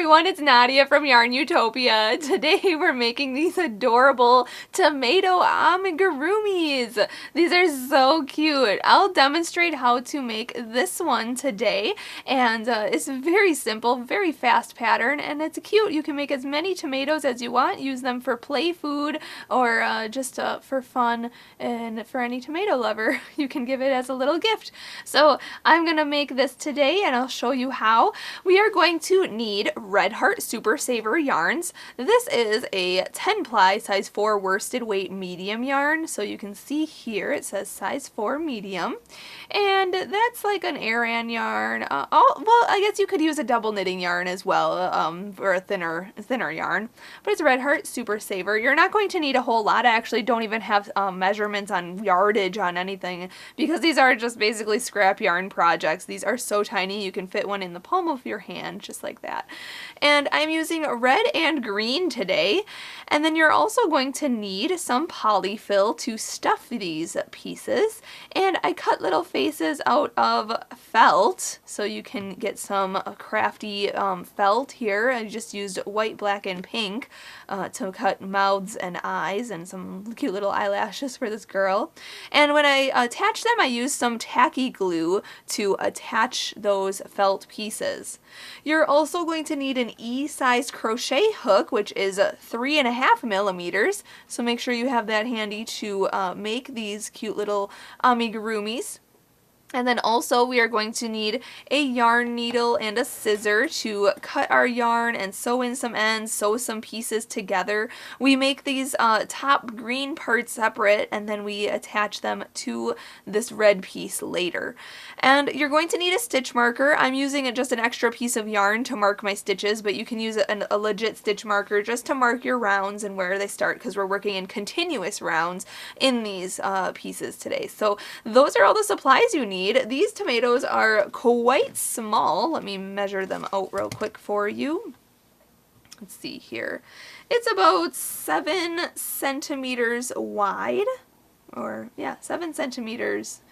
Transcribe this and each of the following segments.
everyone, it's Nadia from YARNutopia. Today we're making these adorable tomato amigurumis. These are so cute. I'll demonstrate how to make this one today, and it's very simple, very fast pattern, and it's cute. You can make as many tomatoes as you want, use them for play food or just for fun, and for any tomato lover, you can give it as a little gift. So I'm gonna make this today and I'll show you how. We are going to need Red Heart Super Saver yarns. This is a 10 ply size 4 worsted weight medium yarn. So you can see here it says size 4 medium. And that's like an Aran yarn. Well, I guess you could use a double knitting yarn as well for a thinner yarn. But it's Red Heart Super Saver. You're not going to need a whole lot. I actually don't even have measurements on yardage on anything because these are just basically scrap yarn projects. These are so tiny you can fit one in the palm of your hand just like that. And I'm using red and green today. And then you're also going to need some polyfill to stuff these pieces. And I cut little faces out of felt so you can get some crafty felt here. I just used white, black, and pink to cut mouths and eyes and some cute little eyelashes for this girl. And when I attach them, I used some tacky glue to attach those felt pieces. You're also going to need an E-size crochet hook, which is 3.5 millimeters. So make sure you have that handy to make these cute little amigurumis. And then also we are going to need a yarn needle and a scissor to cut our yarn and sew in some ends, sew some pieces together. We make these top green parts separate and then we attach them to this red piece later. And you're going to need a stitch marker. I'm using just an extra piece of yarn to mark my stitches, but you can use a legit stitch marker just to mark your rounds and where they start because we're working in continuous rounds in these pieces today. So those are all the supplies you need. These tomatoes are quite small. Let me measure them out real quick for you. Let's see here. It's about 7 centimeters wide, or yeah, 7 centimeters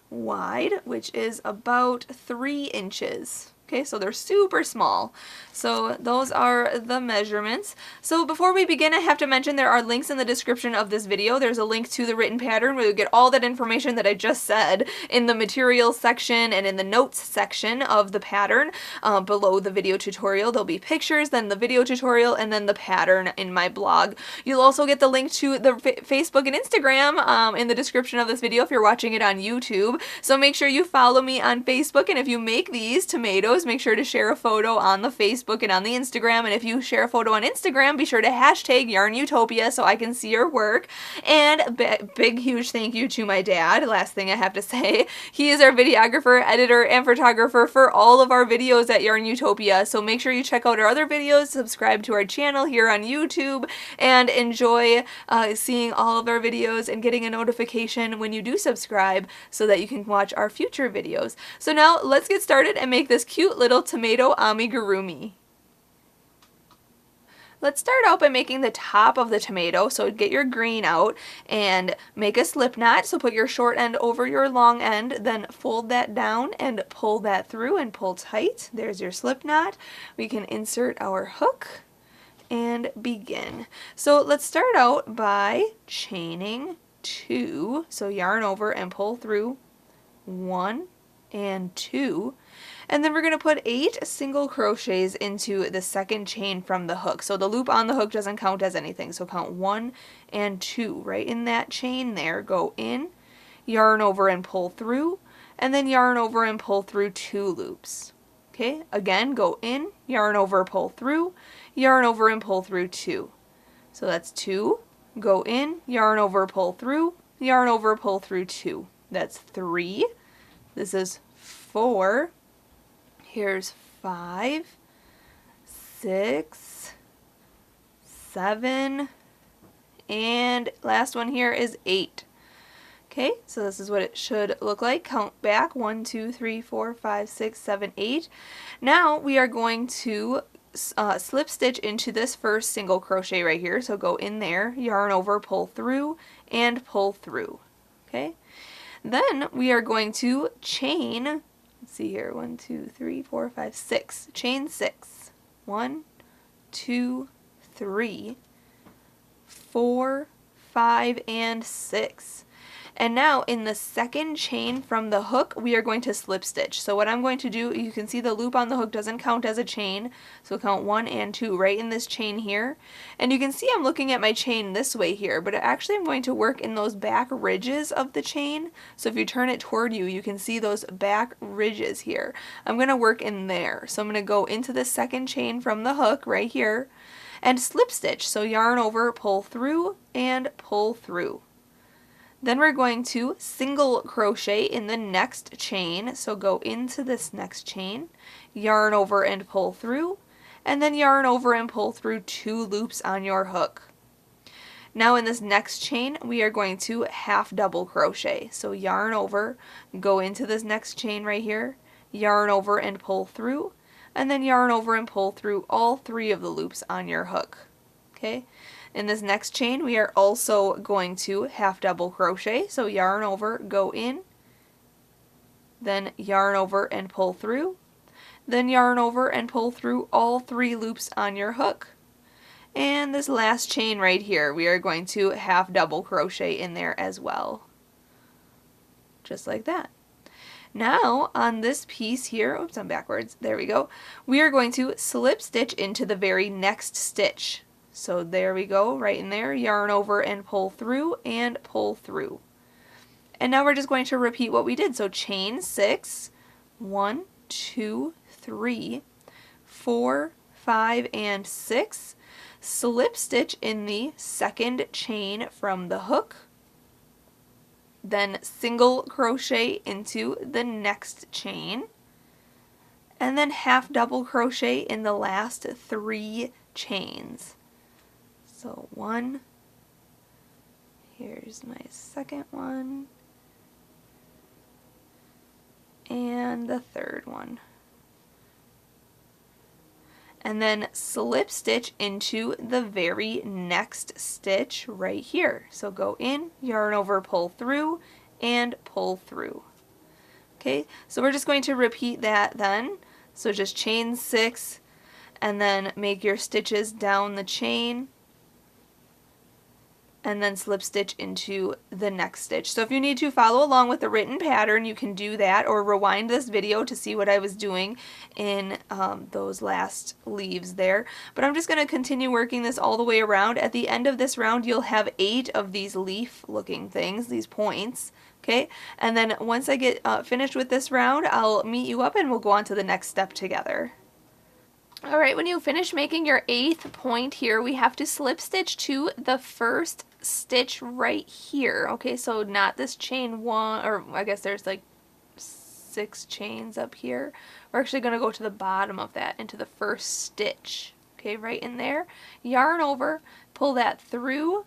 wide, which is about 3 inches. Okay, so they're super small. So those are the measurements. So before we begin, I have to mention there are links in the description of this video. There's a link to the written pattern where you get all that information that I just said in the materials section and in the notes section of the pattern. Below the video tutorial, there'll be pictures, then the video tutorial, and then the pattern in my blog. You'll also get the link to the Facebook and Instagram in the description of this video if you're watching it on YouTube. So make sure you follow me on Facebook, and if you make these tomatoes, make sure to share a photo on the Facebook and on the Instagram. And if you share a photo on Instagram, be sure to hashtag YARNutopia so I can see your work. And big huge thank you to my dad. Last thing I have to say, he is our videographer, editor, and photographer for all of our videos at YARNutopia. So make sure you check out our other videos, subscribe to our channel here on YouTube, and enjoy seeing all of our videos and getting a notification when you do subscribe so that you can watch our future videos. So now let's get started and make this cute little tomato amigurumi. Let's start out by making the top of the tomato. So get your green out and make a slip knot. So put your short end over your long end, then fold that down and pull that through and pull tight. There's your slip knot. We can insert our hook and begin. So let's start out by chaining 2. So yarn over and pull through 1 and 2. And then we're going to put 8 single crochets into the second chain from the hook. So the loop on the hook doesn't count as anything. So count 1 and 2. Right in that chain there, go in, yarn over and pull through, and then yarn over and pull through 2 loops. Okay, again, go in, yarn over, pull through, yarn over and pull through 2. So that's 2, go in, yarn over, pull through, yarn over, pull through 2. That's 3. This is 4. Here's 5, 6, 7, and last one here is 8. Okay, so this is what it should look like. Count back 1, 2, 3, 4, 5, 6, 7, 8. Now we are going to slip stitch into this first single crochet right here. So go in there, yarn over, pull through, and pull through. Okay, then we are going to chain. Let's see here, 1, 2, 3, 4, 5, 6. Chain 6. 1, 2, 3, 4, 5, and 6. And now in the second chain from the hook, we are going to slip stitch. So what I'm going to do, you can see the loop on the hook doesn't count as a chain, so count 1 and 2 right in this chain here. And you can see I'm looking at my chain this way here, but actually I'm going to work in those back ridges of the chain. So if you turn it toward you, you can see those back ridges here. I'm going to work in there. So I'm going to go into the second chain from the hook right here and slip stitch. So yarn over, pull through, and pull through. Then we're going to single crochet in the next chain, so go into this next chain, yarn over and pull through, and then yarn over and pull through 2 loops on your hook. Now in this next chain, we are going to half double crochet, so yarn over, go into this next chain right here, yarn over and pull through, and then yarn over and pull through all 3 of the loops on your hook. Okay. In this next chain, we are also going to half double crochet, so yarn over, go in, then yarn over and pull through, then yarn over and pull through all 3 loops on your hook. And this last chain right here, we are going to half double crochet in there as well, just like that. Now on this piece here, oops, I'm backwards, there we go, we are going to slip stitch into the very next stitch. So there we go, right in there, yarn over and pull through and pull through. And now we're just going to repeat what we did. So chain 6, 1, 2, 3, 4, 5, and 6. Slip stitch in the second chain from the hook. Then single crochet into the next chain. And then half double crochet in the last 3 chains. So 1, here's my second one, and the third one. And then slip stitch into the very next stitch right here. So go in, yarn over, pull through, and pull through. Okay, so we're just going to repeat that then. So just chain 6, and then make your stitches down the chain, and then slip stitch into the next stitch. So if you need to follow along with the written pattern, you can do that, or rewind this video to see what I was doing in those last leaves there. But I'm just going to continue working this all the way around. At the end of this round, you'll have 8 of these leaf looking things, these points. Okay, and then once I get finished with this round, I'll meet you up and we'll go on to the next step together. Alright, when you finish making your 8th point here, we have to slip stitch to the first stitch right here. Okay, so not this chain 1, or I guess there's like 6 chains up here. We're actually going to go to the bottom of that into the first stitch. Okay, right in there. Yarn over, pull that through,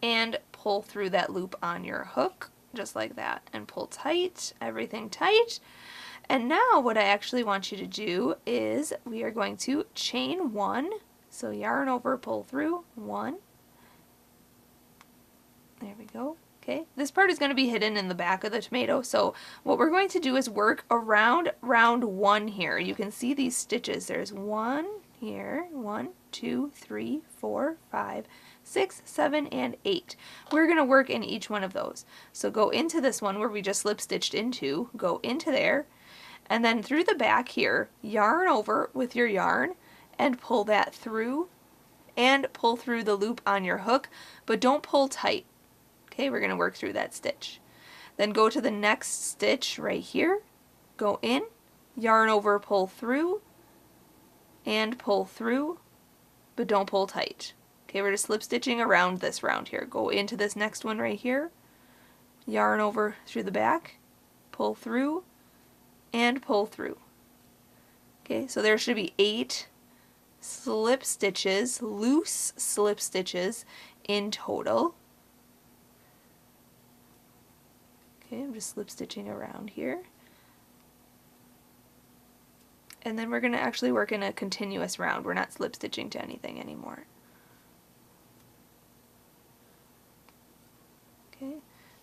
and pull through that loop on your hook, just like that. And pull tight, everything tight. And now what I actually want you to do is we are going to chain 1. So yarn over, pull through, 1. There we go. Okay, this part is going to be hidden in the back of the tomato, so what we're going to do is work around round 1 here. You can see these stitches. There's 1 here, 1, 2, 3, 4, 5, 6, 7, and 8. We're going to work in each one of those. So go into this one where we just slip stitched into, go into there, and then through the back here, yarn over with your yarn and pull that through and pull through the loop on your hook, but don't pull tight. Okay, we're going to work through that stitch. Then go to the next stitch right here, go in, yarn over, pull through, and pull through, but don't pull tight. Okay, we're just slip stitching around this round here. Go into this next one right here, yarn over through the back, pull through, and pull through. Okay, so there should be 8 slip stitches, loose slip stitches in total. Okay, I'm just slip stitching around here. And then we're going to actually work in a continuous round. We're not slip stitching to anything anymore. Okay,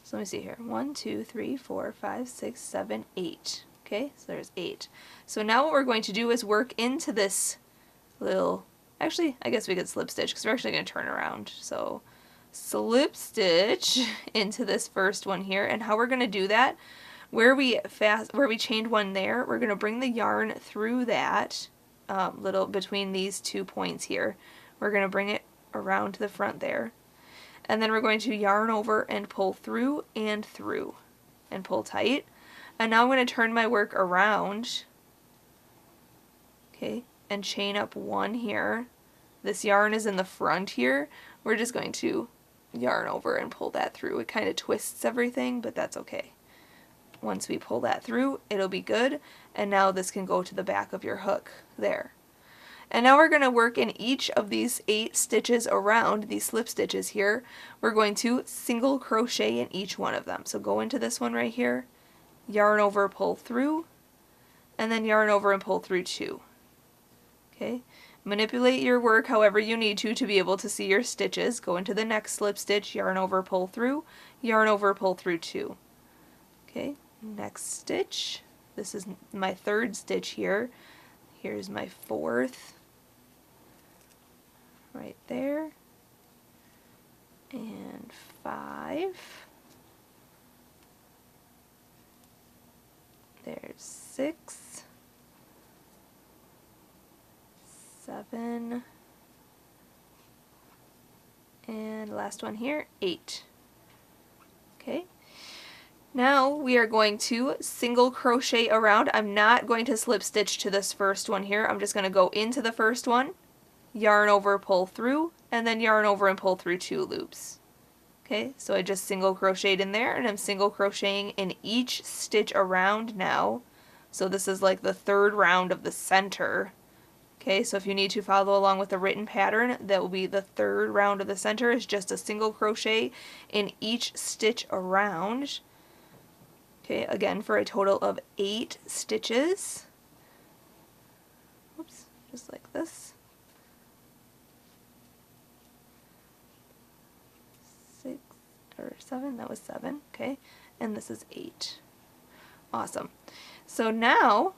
so let me see here. 1, 2, 3, 4, 5, 6, 7, 8. Okay, so there's 8. So now what we're going to do is work into this little, actually I guess we could slip stitch because we're actually going to turn around. So slip stitch into this first one here, and how we're going to do that, where we chained one there, we're going to bring the yarn through that little between these 2 points here. We're going to bring it around to the front there, and then we're going to yarn over and pull through and pull tight. And now I'm going to turn my work around, okay, and chain up one here. This yarn is in the front here. We're just going to yarn over and pull that through. It kind of twists everything, but that's okay. Once we pull that through, it'll be good. And now this can go to the back of your hook there. And now we're going to work in each of these 8 stitches around, these slip stitches here. We're going to single crochet in each one of them. So go into this one right here, yarn over, pull through, and then yarn over and pull through 2. Okay? Manipulate your work however you need to be able to see your stitches. Go into the next slip stitch, yarn over, pull through, yarn over, pull through 2. Okay, next stitch. This is my 3rd stitch here. Here's my 4th. Right there. And 5. There's 6. 7, and last one here, 8. Okay, now we are going to single crochet around. I'm not going to slip stitch to this first one here. I'm just going to go into the first one, yarn over, pull through, and then yarn over and pull through 2 loops. Okay, so I just single crocheted in there, and I'm single crocheting in each stitch around now. So this is like the 3rd round of the center. Okay, so if you need to follow along with the written pattern, that will be the 3rd round of the center is just a single crochet in each stitch around. Okay, again for a total of 8 stitches. Oops, just like this. 6 or 7, that was 7, okay, and this is 8. Awesome. So now,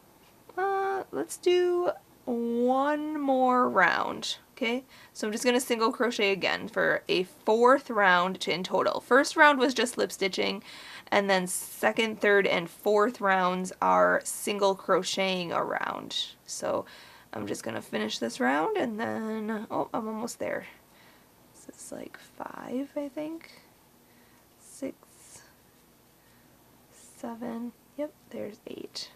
let's do one more round. Okay, so I'm just going to single crochet again for a 4th round in total. First round was just slip stitching, and then 2nd, 3rd, and 4th rounds are single crocheting around. So I'm just going to finish this round, and then, oh, I'm almost there. This is like 5, I think. 6, 7, yep, there's 8.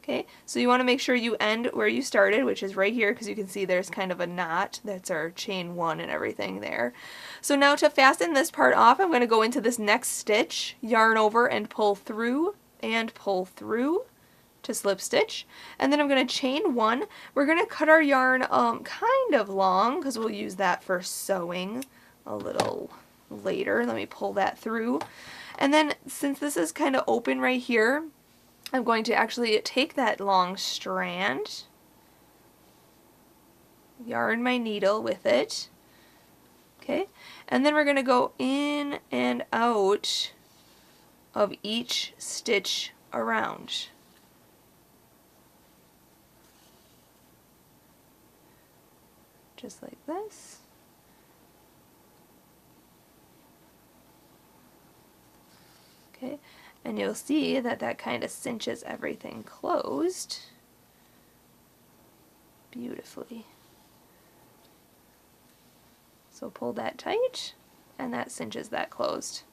Okay, so you want to make sure you end where you started, which is right here, because you can see there's kind of a knot. That's our chain 1 and everything there. So now to fasten this part off, I'm going to go into this next stitch, yarn over and pull through to slip stitch, and then I'm going to chain 1. We're going to cut our yarn kind of long, because we'll use that for sewing a little later. Let me pull that through. And then since this is kind of open right here, I'm going to actually take that long strand, yarn my needle with it, okay, and then we're going to go in and out of each stitch around. Just like this. Okay. And you'll see that that kind of cinches everything closed beautifully. So pull that tight, and that cinches that closed.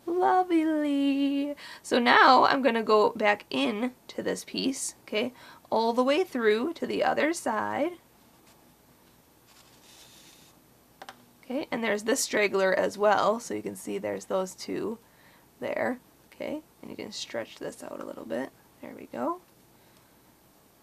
Lovely! So now I'm going to go back in to this piece, okay, all the way through to the other side. Okay, and there's this straggler as well, so you can see there's those 2 there. Okay, and you can stretch this out a little bit. There we go.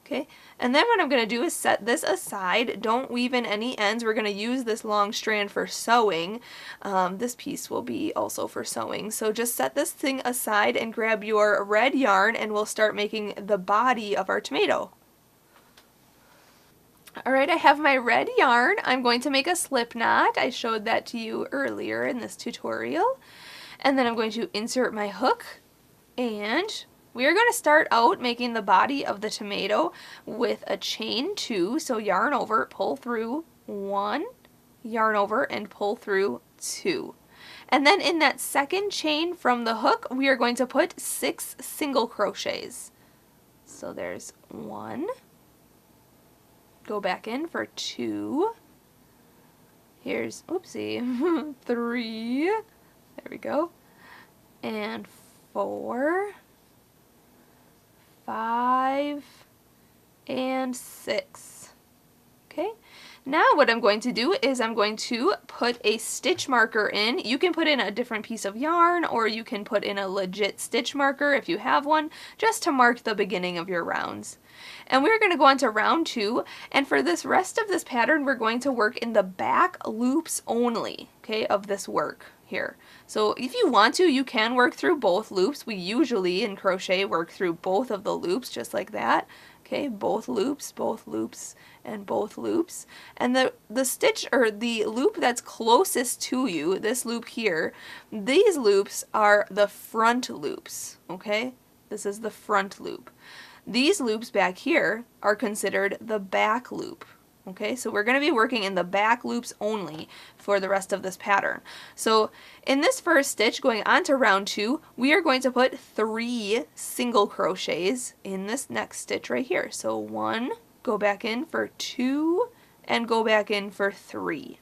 Okay, and then what I'm going to do is set this aside. Don't weave in any ends. We're going to use this long strand for sewing. This piece will be also for sewing. So just set this thing aside and grab your red yarn, and we'll start making the body of our tomato. Alright, I have my red yarn. I'm going to make a slip knot. I showed that to you earlier in this tutorial. And then I'm going to insert my hook, and We are going to start out making the body of the tomato with a chain 2, so yarn over, pull through 1, yarn over, and pull through 2. And then in that second chain from the hook, we are going to put 6 single crochets. So there's 1, go back in for 2, here's, oopsie, 3, there we go, and 4, 5, and 6. Okay, now what I'm going to do is I'm going to put a stitch marker in. You can put in a different piece of yarn, or you can put in a legit stitch marker if you have one, just to mark the beginning of your rounds. And we're going to go on to round 2, and for this rest of this pattern we're going to work in the back loops only, okay, of this work here. So if you want to, you can work through both loops. We usually in crochet work through both of the loops just like that. Okay, both loops, and both loops. And the stitch, or the loop that's closest to you, this loop here, these loops are the front loops, okay? This is the front loop. These loops back here are considered the back loop. Okay, so we're going to be working in the back loops only for the rest of this pattern. So in this first stitch, going on to round 2, we are going to put 3 single crochets in this next stitch right here. So 1, go back in for 2, and go back in for 3.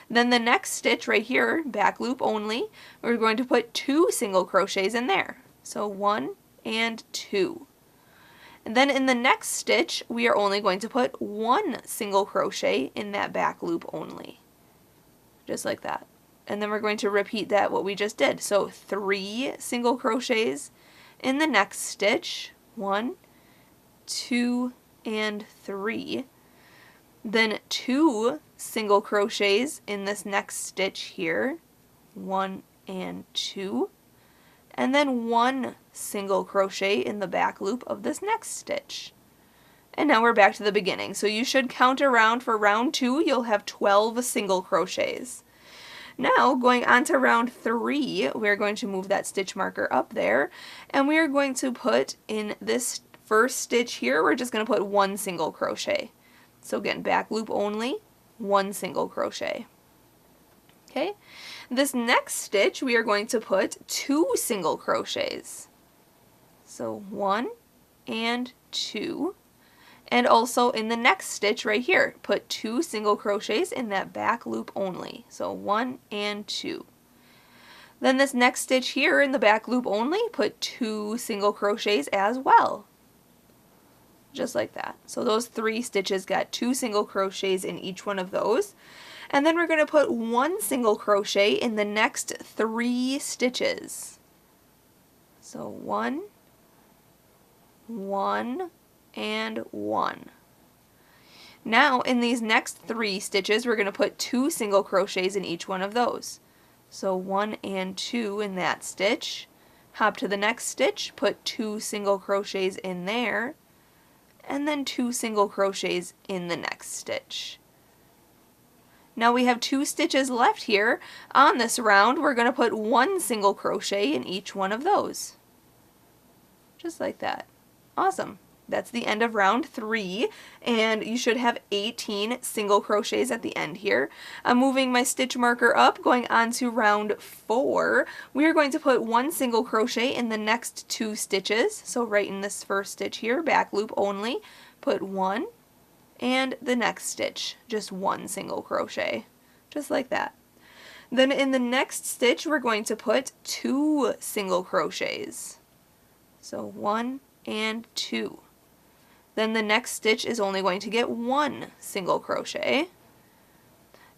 Then the next stitch right here, back loop only, we're going to put 2 single crochets in there. So 1 and 2. And then in the next stitch, we are only going to put 1 single crochet in that back loop only. Just like that. And then we're going to repeat that what we just did. So 3 single crochets in the next stitch, 1, 2, and 3. Then 2 single crochets in this next stitch here, 1 and 2. And then 1 single crochet in the back loop of this next stitch. And now we're back to the beginning. So you should count around for round 2, you'll have 12 single crochets. Now going on to round 3, we're going to move that stitch marker up there, and we are going to put in this first stitch here, we're just going to put 1 single crochet. So again, back loop only, 1 single crochet. Okay, this next stitch we are going to put 2 single crochets. So 1 and 2. And also in the next stitch right here, put 2 single crochets in that back loop only. So 1 and 2. Then this next stitch here in the back loop only, put 2 single crochets as well. Just like that. So those 3 stitches got 2 single crochets in each one of those. And then we're going to put 1 single crochet in the next 3 stitches. So 1, 1, and 1. Now in these next 3 stitches we're going to put 2 single crochets in each one of those. So 1 and 2 in that stitch. Hop to the next stitch, put 2 single crochets in there, and then 2 single crochets in the next stitch. Now we have 2 stitches left here. On this round we're going to put 1 single crochet in each one of those. Just like that. Awesome. That's the end of round 3, and you should have 18 single crochets at the end here. I'm moving my stitch marker up, going on to round 4. We are going to put 1 single crochet in the next 2 stitches. So right in this first stitch here, back loop only, put 1, and the next stitch, just 1 single crochet, just like that. Then in the next stitch we're going to put 2 single crochets. So 1 and 2. Then the next stitch is only going to get 1 single crochet.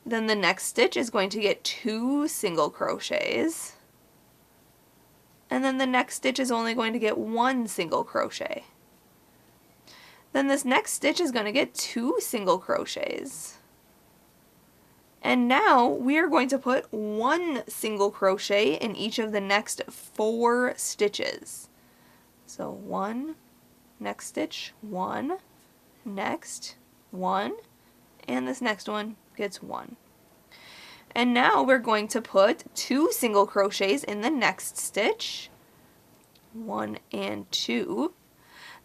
Then the next stitch is going to get 2 single crochets. And then the next stitch is only going to get 1 single crochet. Then this next stitch is going to get 2 single crochets. And now we are going to put 1 single crochet in each of the next 4 stitches. So 1, next stitch, 1, next, 1, and this next one gets 1. And now we're going to put 2 single crochets in the next stitch. 1 and 2,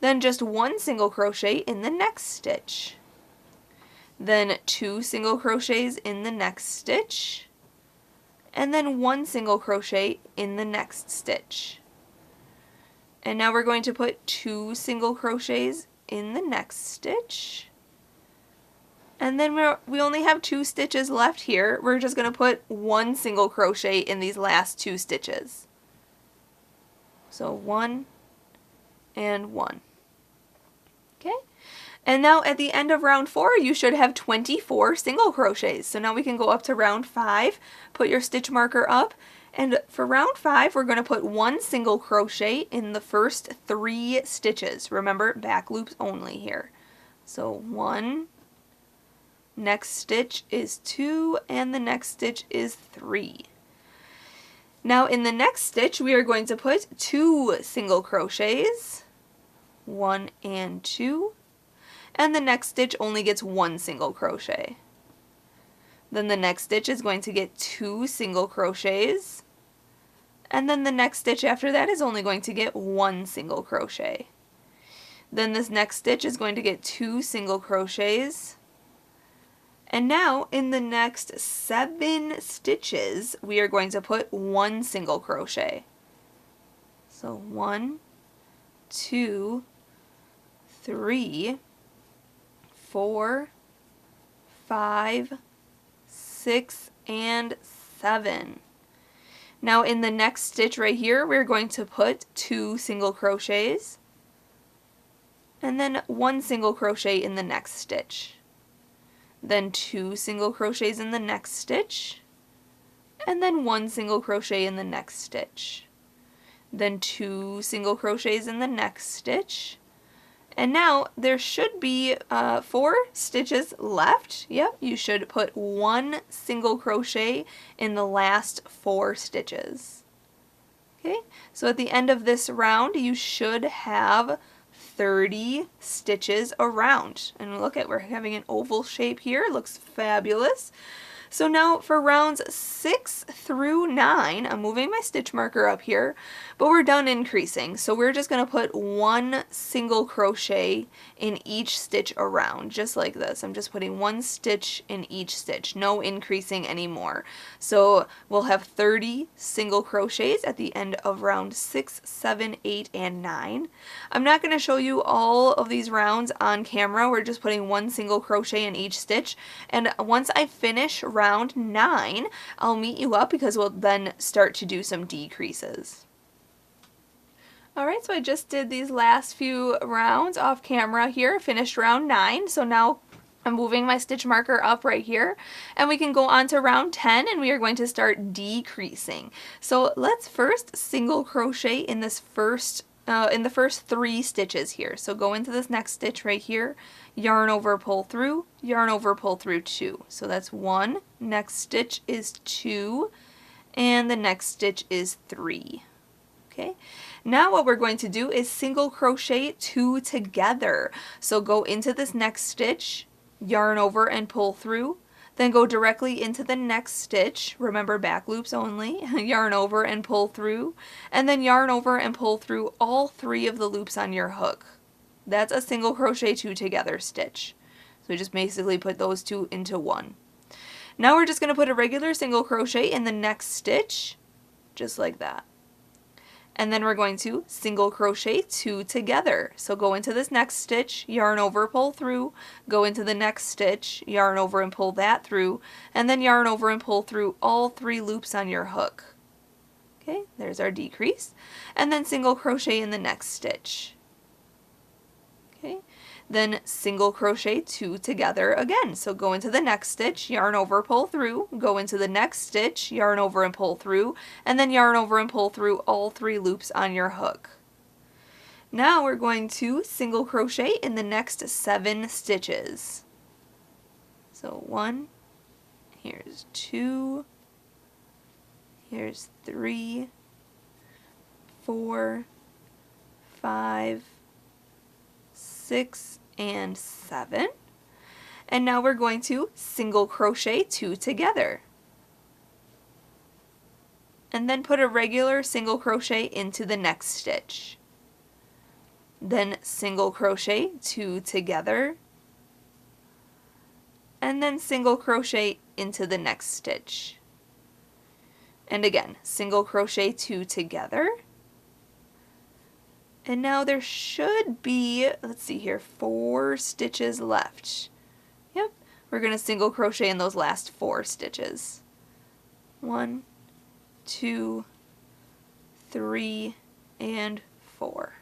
then just 1 single crochet in the next stitch, then 2 single crochets in the next stitch, and then 1 single crochet in the next stitch. And now we're going to put 2 single crochets in the next stitch. And then we only have 2 stitches left here. We're just going to put 1 single crochet in these last 2 stitches. So 1 and 1. Okay? And now at the end of round 4, you should have 24 single crochets. So now we can go up to round 5, put your stitch marker up, and for round 5, we're going to put 1 single crochet in the first 3 stitches. Remember, back loops only here. So 1, next stitch is 2, and the next stitch is 3. Now in the next stitch, we are going to put 2 single crochets, 1 and 2, and the next stitch only gets 1 single crochet. Then the next stitch is going to get 2 single crochets, and then the next stitch after that is only going to get 1 single crochet. Then this next stitch is going to get 2 single crochets, and now in the next 7 stitches we are going to put 1 single crochet. So 1, 2, 3, 4, 5, 6, and 7. Now in the next stitch right here, we're going to put 2 single crochets, and then 1 single crochet in the next stitch. Then 2 single crochets in the next stitch, and then 1 single crochet in the next stitch. Then 2 single crochets in the next stitch. And now there should be 4 stitches left. Yep, you should put 1 single crochet in the last 4 stitches. Okay, so at the end of this round, you should have 30 stitches around. And look at, we're having an oval shape here. Looks fabulous. So now for rounds 6 through 9, I'm moving my stitch marker up here, but we're done increasing. So we're just going to put 1 single crochet in each stitch around, just like this. I'm just putting 1 stitch in each stitch, no increasing anymore. So we'll have 30 single crochets at the end of round 6, 7, 8, and 9. I'm not going to show you all of these rounds on camera. We're just putting 1 single crochet in each stitch, and once I finish round 9, I'll meet you up because we'll then start to do some decreases. Alright, so I just did these last few rounds off camera here, finished round 9, so now I'm moving my stitch marker up right here, and we can go on to round 10, and we are going to start decreasing. So let's first single crochet in this in the first 3 stitches here. So go into this next stitch right here, yarn over, pull through, yarn over, pull through 2. So that's 1, next stitch is 2, and the next stitch is 3. Okay, now what we're going to do is single crochet 2 together. So go into this next stitch, yarn over and pull through, then go directly into the next stitch, remember back loops only, yarn over and pull through, and then yarn over and pull through all 3 of the loops on your hook. That's a single crochet 2 together stitch. So we just basically put those 2 into 1. Now we're just going to put a regular single crochet in the next stitch, just like that. And then we're going to single crochet 2 together. So go into this next stitch, yarn over, pull through, go into the next stitch, yarn over and pull that through, and then yarn over and pull through all 3 loops on your hook. Okay, there's our decrease. And then single crochet in the next stitch. Okay, then single crochet 2 together again. So go into the next stitch, yarn over, pull through, go into the next stitch, yarn over and pull through, and then yarn over and pull through all 3 loops on your hook. Now we're going to single crochet in the next 7 stitches. So 1, here's 2, here's 3, 4, 5, 6, and 7. And now we're going to single crochet 2 together. and then put a regular single crochet into the next stitch. Then single crochet 2 together, and then single crochet into the next stitch. And again, single crochet 2 together. And now there should be, let's see here, 4 stitches left. Yep, we're going to single crochet in those last 4 stitches. 1, 2, 3, and 4.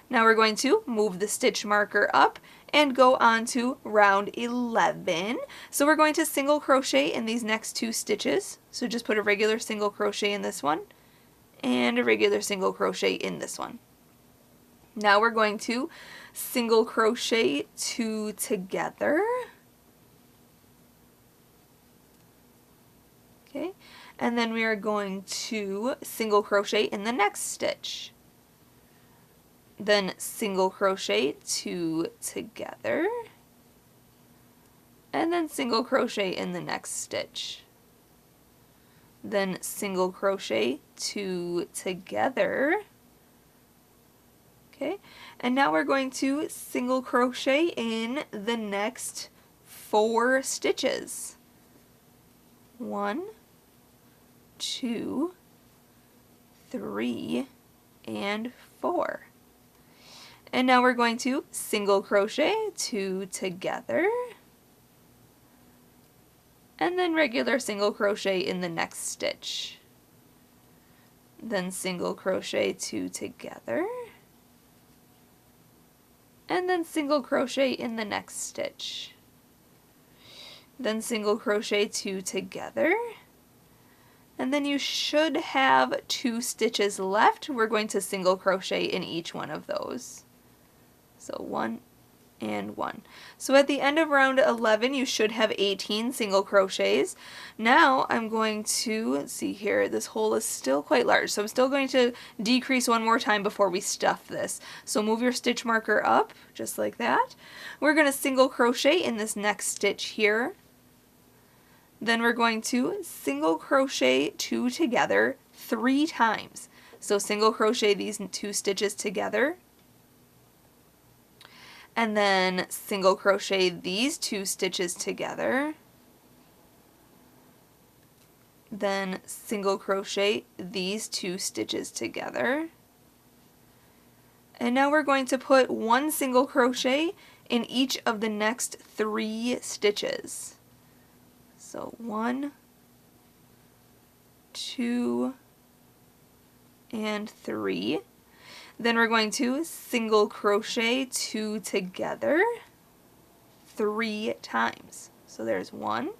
Now we're going to move the stitch marker up and go on to round 11. So we're going to single crochet in these next 2 stitches. So just put a regular single crochet in this one and a regular single crochet in this one. Now we're going to single crochet 2 together. Okay, and then we are going to single crochet in the next stitch. Then single crochet 2 together, and then single crochet in the next stitch. Then single crochet 2 together. Okay, and now we're going to single crochet in the next 4 stitches. 1, 2, 3, and 4. And now we're going to single crochet 2 together, and then regular single crochet in the next stitch. Then single crochet 2 together, and then single crochet in the next stitch. Then single crochet 2 together, and then you should have 2 stitches left. We're going to single crochet in each one of those. So 1 and 1. So at the end of round 11 you should have 18 single crochets. Now I'm going to, let's see here, this hole is still quite large, so I'm still going to decrease one more time before we stuff this. So move your stitch marker up, just like that. We're going to single crochet in this next stitch here. Then we're going to single crochet 2 together 3 times. So single crochet these 2 stitches together, and then single crochet these 2 stitches together, then single crochet these 2 stitches together, and now we're going to put 1 single crochet in each of the next 3 stitches. So 1, 2, and 3. Then we're going to single crochet 2 together 3 times. So there's 1,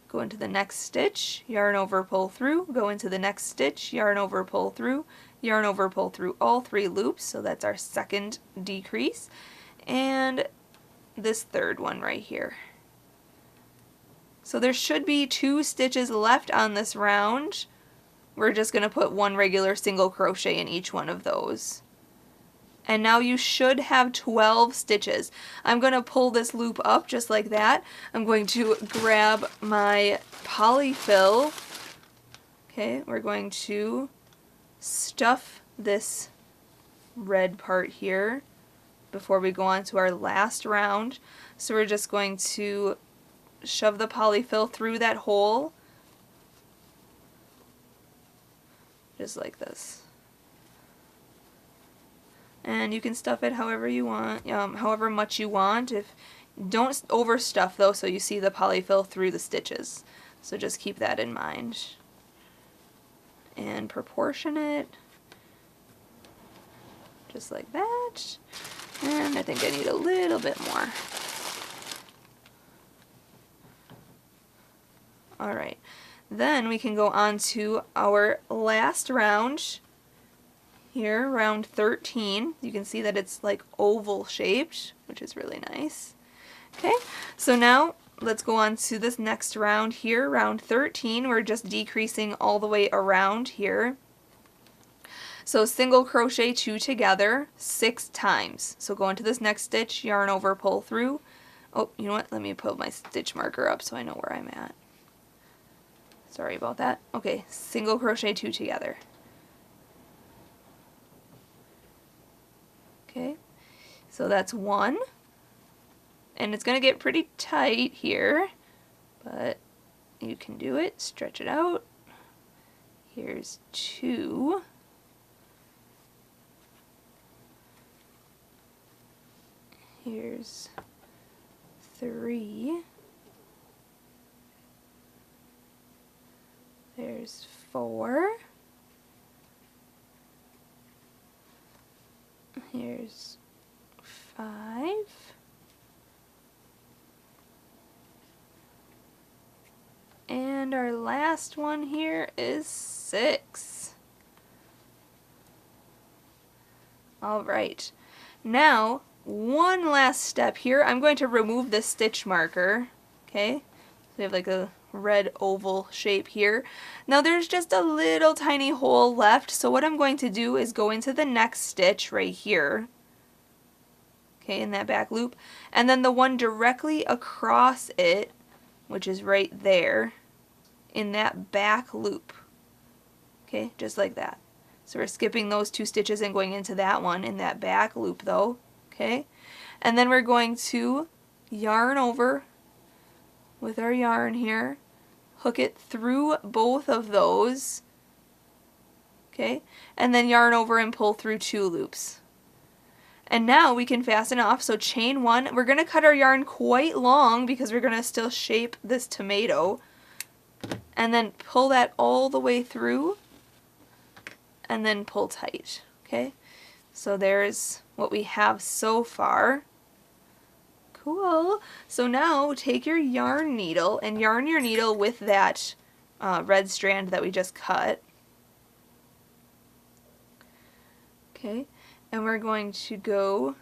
go into the next stitch, yarn over, pull through, go into the next stitch, yarn over, pull through, yarn over, pull through all 3 loops. So that's our second decrease, and this third one right here. So there should be 2 stitches left on this round. We're just going to put 1 regular single crochet in each one of those. And now you should have 12 stitches. I'm going to pull this loop up just like that. I'm going to grab my polyfill. Okay, we're going to stuff this red part here before we go on to our last round. So we're just going to shove the polyfill through that hole, just like this. And you can stuff it however you want, however much you want. Don't overstuff though, so you see the polyfill through the stitches. So just keep that in mind. And proportion it, just like that. And I think I need a little bit more. Alright, then we can go on to our last round here, round 13. You can see that it's like oval shaped, which is really nice. Okay, so now let's go on to this next round here, round 13. We're just decreasing all the way around here. So single crochet 2 together 6 times. So go into this next stitch, yarn over, pull through. Oh, you know what? Let me put my stitch marker up so I know where I'm at. Sorry about that. Okay, single crochet 2 together. Okay, so that's 1. And it's going to get pretty tight here, but you can do it. Stretch it out. Here's 2. Here's 3. There's 4. Here's 5. And our last one here is 6. All right. Now, one last step here. I'm going to remove the stitch marker. Okay? So we have like a red oval shape here. Now there's just a little tiny hole left, so what I'm going to do is go into the next stitch right here, okay, in that back loop, and then the one directly across it, which is right there, in that back loop, okay, just like that. So we're skipping those 2 stitches and going into that one in that back loop though, okay, and then we're going to yarn over with our yarn here, hook it through both of those, okay, and then yarn over and pull through 2 loops. And now we can fasten off, so chain 1. We're going to cut our yarn quite long because we're going to still shape this tomato, and then pull that all the way through and then pull tight, okay? So there's what we have so far. Cool. So now take your yarn needle and yarn your needle with that red strand that we just cut. Okay, and we're going to go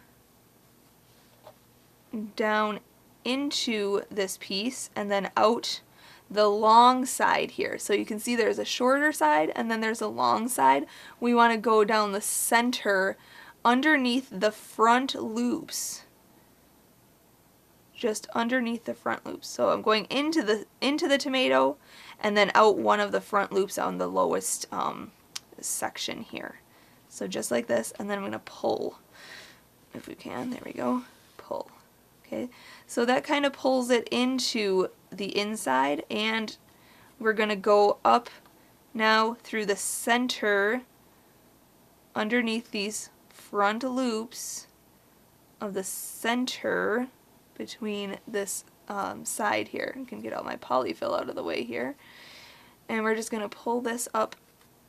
down into this piece and then out the long side here. So you can see there's a shorter side and then there's a long side. We want to go down the center underneath the front loops. Just underneath the front loops. So I'm going into the tomato and then out one of the front loops on the lowest section here. So just like this, and then I'm going to pull, if we can. There we go. Pull. Okay, so that kind of pulls it into the inside, and we're going to go up now through the center underneath these front loops of the center between this side here. I can get all my polyfill out of the way here. And we're just going to pull this up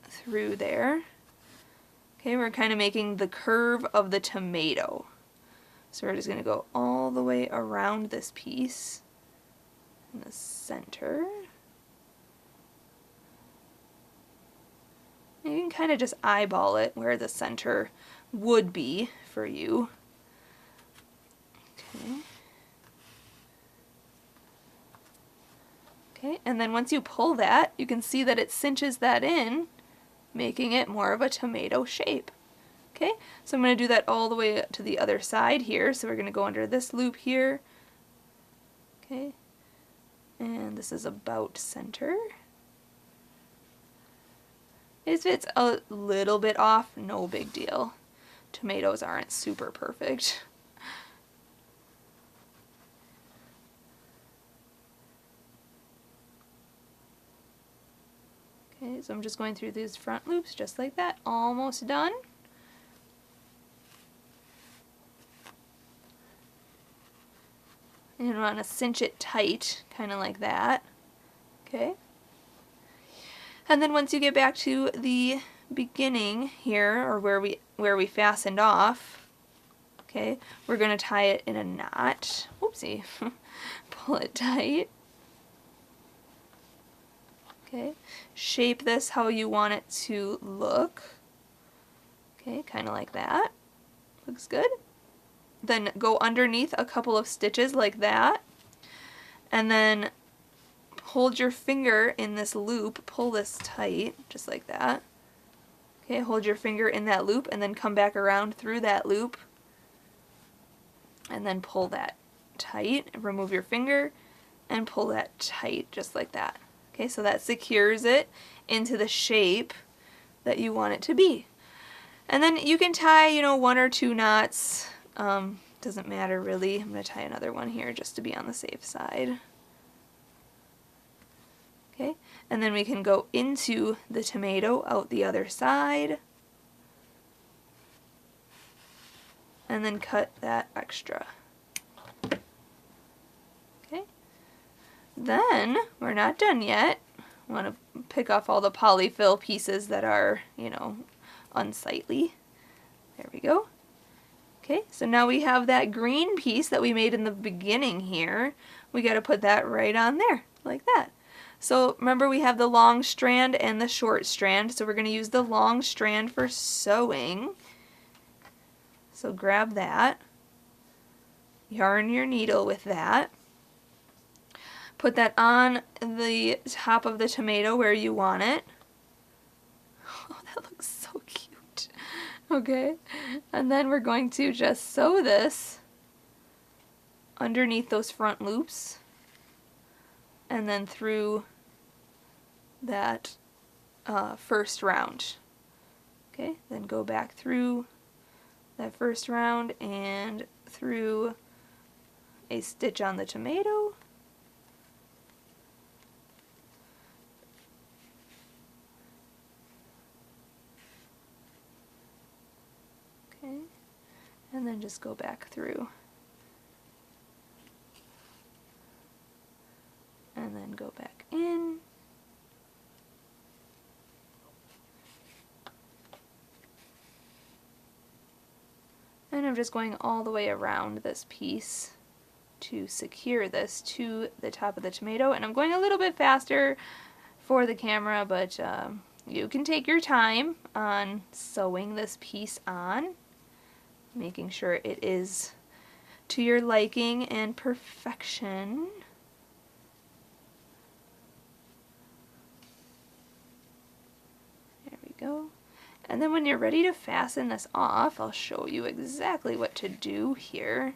through there. Okay, we're kind of making the curve of the tomato. So we're just going to go all the way around this piece in the center. You can kind of just eyeball it where the center would be for you. Okay. Okay, and then once you pull that, you can see that it cinches that in, making it more of a tomato shape. Okay, so I'm going to do that all the way to the other side here. So we're going to go under this loop here. Okay, and this is about center. If it's a little bit off, no big deal. Tomatoes aren't super perfect. Okay, so I'm just going through these front loops just like that, almost done. And you want to cinch it tight, kind of like that. Okay. And then once you get back to the beginning here, or where we fastened off, okay, we're going to tie it in a knot. Whoopsie. Pull it tight. Okay, shape this how you want it to look. Okay, kind of like that. Looks good. Then go underneath a couple of stitches like that. And then hold your finger in this loop, pull this tight, just like that. Okay, hold your finger in that loop and then come back around through that loop. And then pull that tight, remove your finger, and pull that tight, just like that. Okay, so that secures it into the shape that you want it to be. And then you can tie, you know, 1 or 2 knots. Doesn't matter really. I'm going to tie another one here just to be on the safe side. Okay, and then we can go into the tomato out the other side. And then cut that extra. Okay, then we're not done yet. I want to pick off all the polyfill pieces that are, you know, unsightly. There we go. Okay, so now we have that green piece that we made in the beginning here. We got to put that right on there, like that. So remember, we have the long strand and the short strand, so we're going to use the long strand for sewing. So grab that, yarn your needle with that, put that on the top of the tomato where you want it. Oh, that looks so cute. Okay, and then we're going to just sew this underneath those front loops and then through that first round. Okay, then go back through that first round and through a stitch on the tomato. Okay, and then just go back through. And then go back in. And I'm just going all the way around this piece to secure this to the top of the tomato. And I'm going a little bit faster for the camera, but you can take your time on sewing this piece on, making sure it is to your liking and perfection. There we go. And then when you're ready to fasten this off, I'll show you exactly what to do here.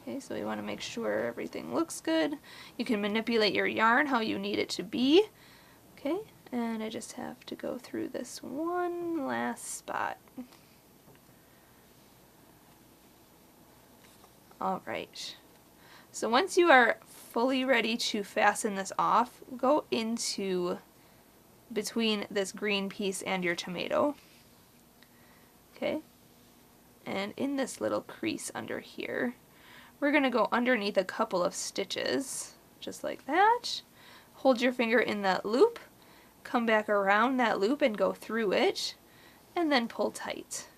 Okay, so you want to make sure everything looks good. You can manipulate your yarn how you need it to be. Okay, and I just have to go through this one last spot. Alright, so once you are fully ready to fasten this off, go into between this green piece and your tomato. Okay, and in this little crease under here, we're going to go underneath a couple of stitches, just like that. Hold your finger in that loop, come back around that loop and go through it, and then pull tight.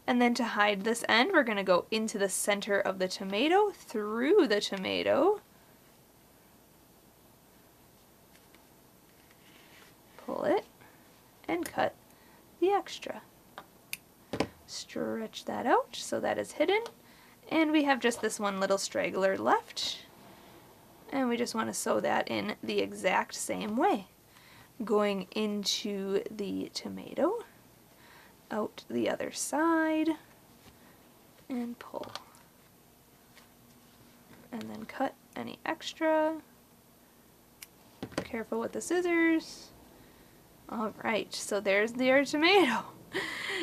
And then to hide this end, we're going to go into the center of the tomato, through the tomato, pull it, and cut the extra. Stretch that out so that is hidden, and we have just this one little straggler left, and we just want to sew that in the exact same way. Going into the tomato, out the other side, and pull. And then cut any extra. Careful with the scissors. Alright, so there's your tomato.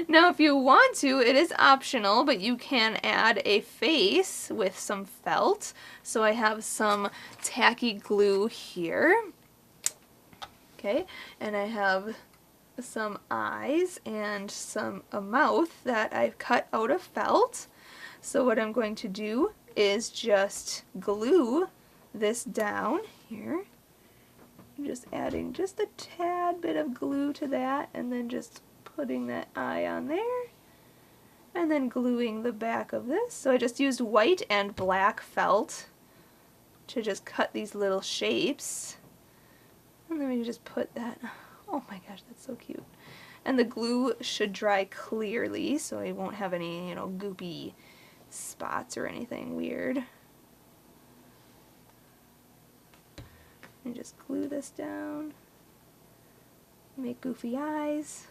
Now if you want to, it is optional, but you can add a face with some felt. So I have some tacky glue here. Okay, and I have some eyes and a mouth that I've cut out of felt. So what I'm going to do is just glue this down here. Just adding just a tad bit of glue to that, and then just putting that eye on there, and then gluing the back of this. So I just used white and black felt to just cut these little shapes, and then we just put that. Oh my gosh, that's so cute. And the glue should dry clearly, so I won't have any, you know, goopy spots or anything weird. And just glue this down, make goofy eyes,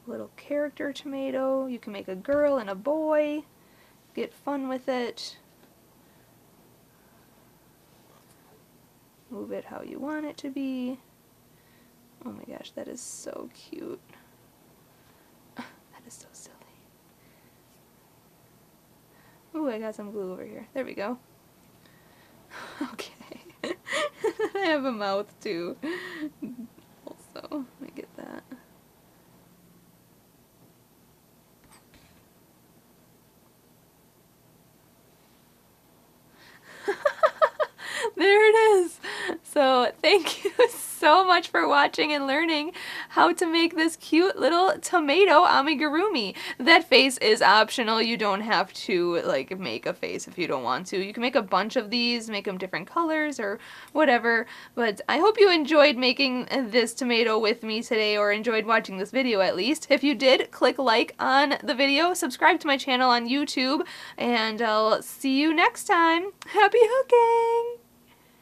little character tomato. You can make a girl and a boy, get fun with it. move it how you want it to be. Oh my gosh, that is so cute. That is so silly. Ooh, I got some glue over here. There we go. Okay. I have a mouth too. Also, let me get that. There it is. So thank you so much for watching and learning how to make this cute little tomato amigurumi. That face is optional. You don't have to like make a face if you don't want to. You can make a bunch of these, make them different colors or whatever. But I hope you enjoyed making this tomato with me today, or enjoyed watching this video at least. If you did, click like on the video, subscribe to my channel on YouTube, and I'll see you next time. Happy hooking!